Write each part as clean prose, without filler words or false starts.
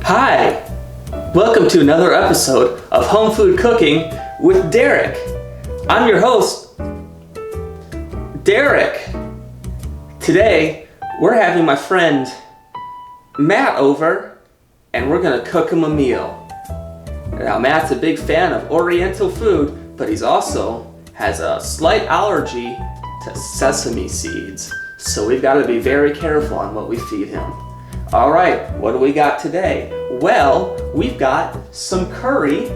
Hi! Welcome to another episode of Home Food Cooking with Derek. I'm your host, Derek. Today, we're having my friend Matt over, and we're gonna cook him a meal. Now, Matt's a big fan of Oriental food, but he's also has a slight allergy to sesame seeds. So we've got to be very careful on what we feed him. All right, what do we got today? Well, we've got some curry.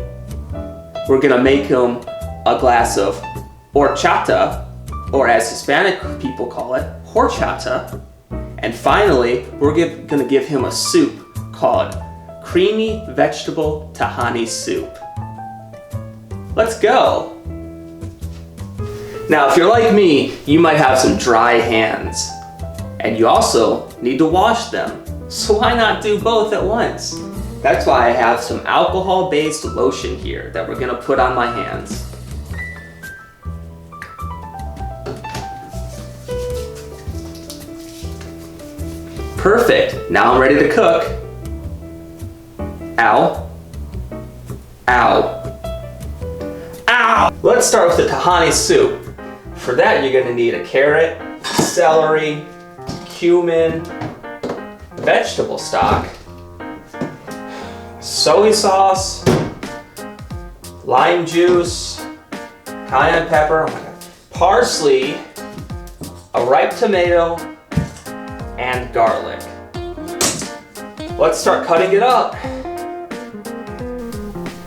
We're gonna make him a glass of horchata, or as Hispanic people call it, horchata. And finally, we're gonna give him a soup called creamy vegetable Tahani soup. Let's go. Now, if you're like me, you might have some dry hands, and you also need to wash them. So why not do both at once? That's why I have some alcohol-based lotion here that we're gonna put on my hands. Perfect, now I'm ready to cook. Ow. Ow. Ow! Let's start with the Tahani soup. For that, you're gonna need a carrot, celery, cumin, vegetable stock, soy sauce, lime juice, cayenne pepper, parsley, a ripe tomato, and garlic. Let's start cutting it up.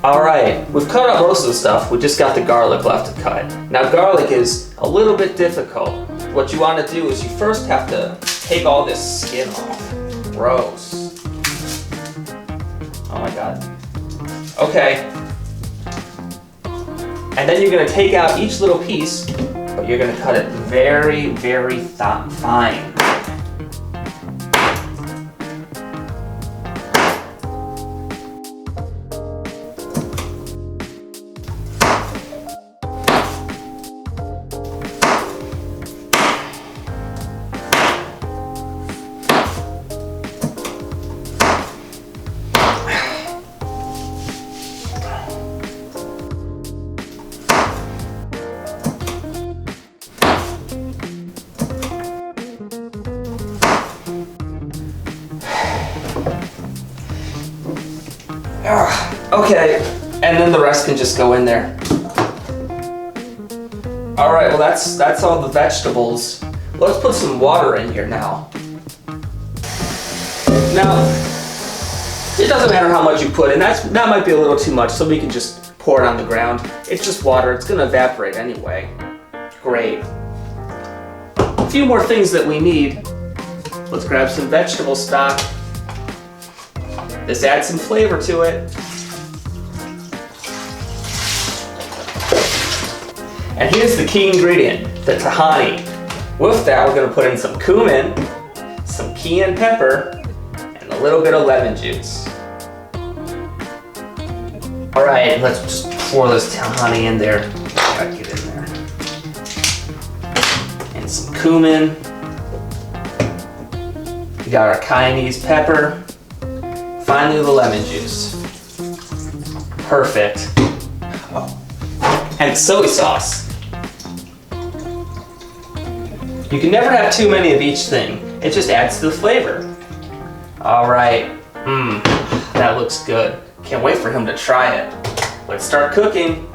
All right, we've cut up most of the stuff. We just got the garlic left to cut. Now, garlic is a little bit difficult. What you want to do is you first have to take all this skin off. Gross. Oh my God. Okay. And then you're gonna take out each little piece, but you're gonna cut it very, very fine. Okay, and then the rest can just go in there. All right, well that's all the vegetables. Let's put some water in here now. Now, it doesn't matter how much you put in. That might be a little too much, so we can just pour it on the ground. It's just water, it's gonna evaporate anyway. Great. A few more things that we need. Let's grab some vegetable stock. This adds some flavor to it. And here's the key ingredient, the tahani. With that, we're gonna put in some cumin, some cayenne pepper, and a little bit of lemon juice. All right, let's just pour this tahani in there. Gotta get in there. And some cumin. We got our cayennese pepper. Finally, the lemon juice. Perfect. Oh. And soy sauce. You can never have too many of each thing. It just adds to the flavor. All right. That looks good. Can't wait for him to try it. Let's start cooking.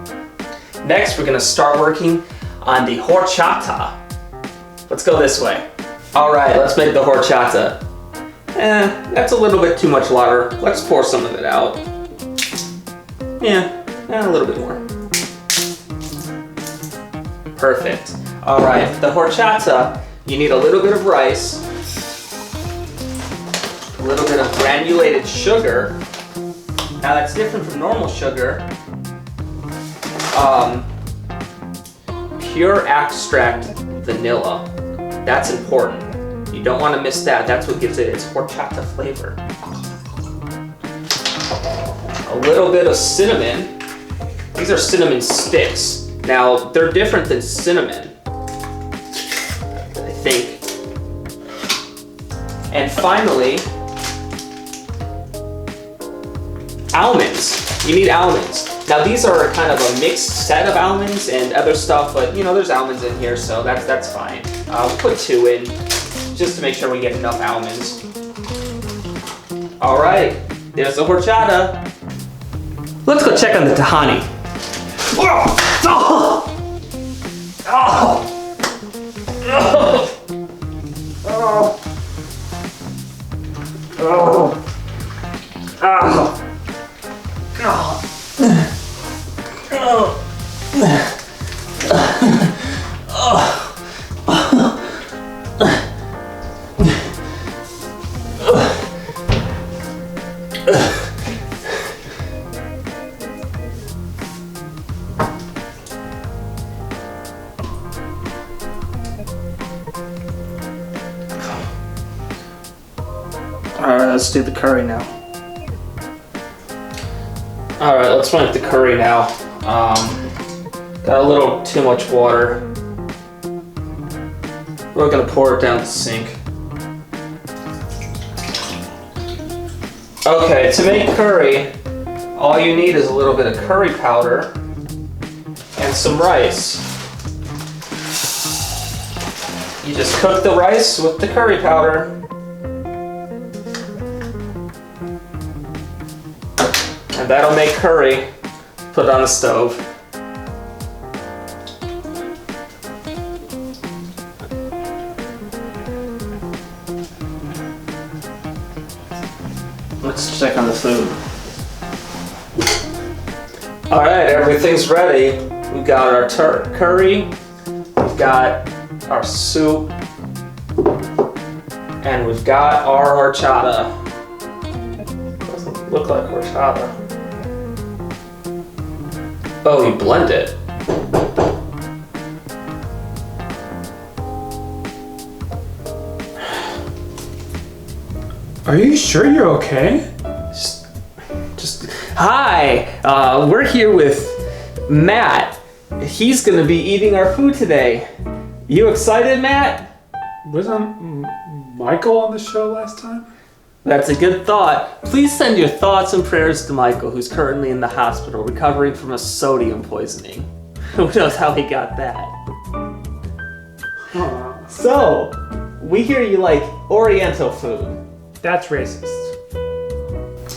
Next, we're gonna start working on the horchata. Let's go this way. All right, let's make the horchata. That's a little bit too much water. Let's pour some of it out. Yeah, a little bit more. Perfect. All right, the horchata, you need a little bit of rice, a little bit of granulated sugar. Now that's different from normal sugar. Pure extract vanilla. That's important. You don't want to miss that. That's what gives it its horchata flavor. A little bit of cinnamon. These are cinnamon sticks. Now, they're different than cinnamon, I think. And finally, almonds. You need almonds. Now these are kind of a mixed set of almonds and other stuff, but you know, there's almonds in here, so that's fine. We'll put 2 in, just to make sure we get enough almonds. All right, there's the horchata. Let's go check on the tahani. Alright, let's do the curry now. Alright, let's run the curry now. Got a little too much water. We're gonna pour it down the sink. Okay, to make curry, all you need is a little bit of curry powder and some rice. You just cook the rice with the curry powder. And that'll make curry. Put it on the stove. Let's check on the food. All right, everything's ready. We've got our curry, we've got our soup, and we've got our horchata. Doesn't look like horchata. Oh, you blend it. Are you sure you're okay? Hi, we're here with Matt. He's gonna be eating our food today. You excited, Matt? Wasn't Michael on the show last time? That's a good thought. Please send your thoughts and prayers to Michael, who's currently in the hospital recovering from a sodium poisoning. Who knows how he got that? Huh. So, we hear you like Oriental food. That's racist.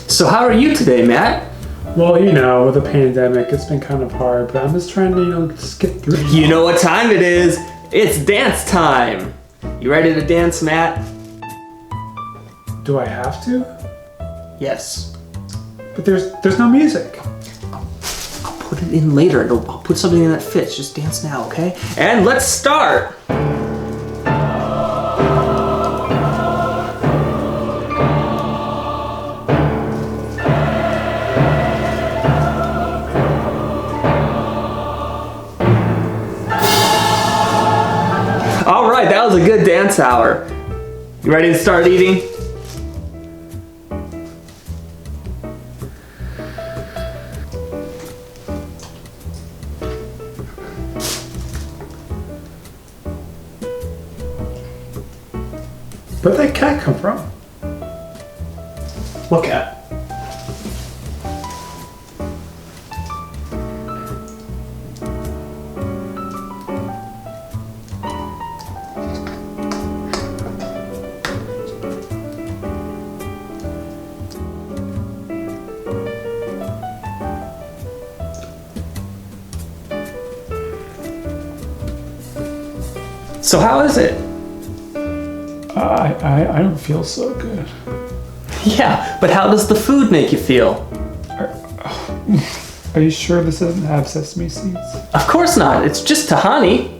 So how are you today, Matt? Well, you know, with the pandemic, it's been kind of hard, but I'm just trying to, just get through it. You know what time it is. It's dance time. You ready to dance, Matt? Do I have to? Yes. But there's no music. I'll put it in later. I'll put something in that fits. Just dance now, okay? And let's start. All right, that was a good dance hour. You ready to start eating? Where'd that cat come from? What cat? So how is it? I don't feel so good. Yeah, but how does the food make you feel? Are you sure this doesn't have sesame seeds? Of course not. It's just tahani.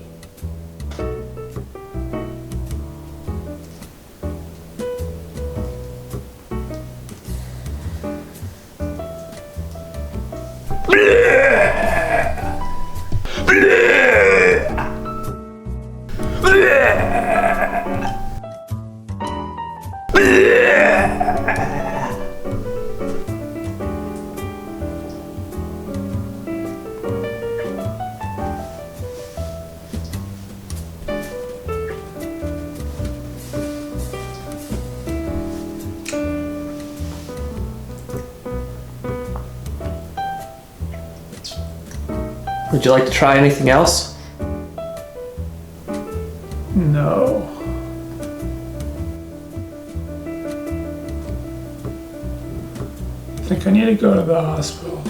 Would you like to try anything else? No. I think I need to go to the hospital.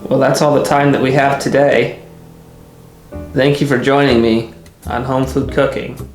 Well, that's all the time that we have today. Thank you for joining me on Home Food Cooking.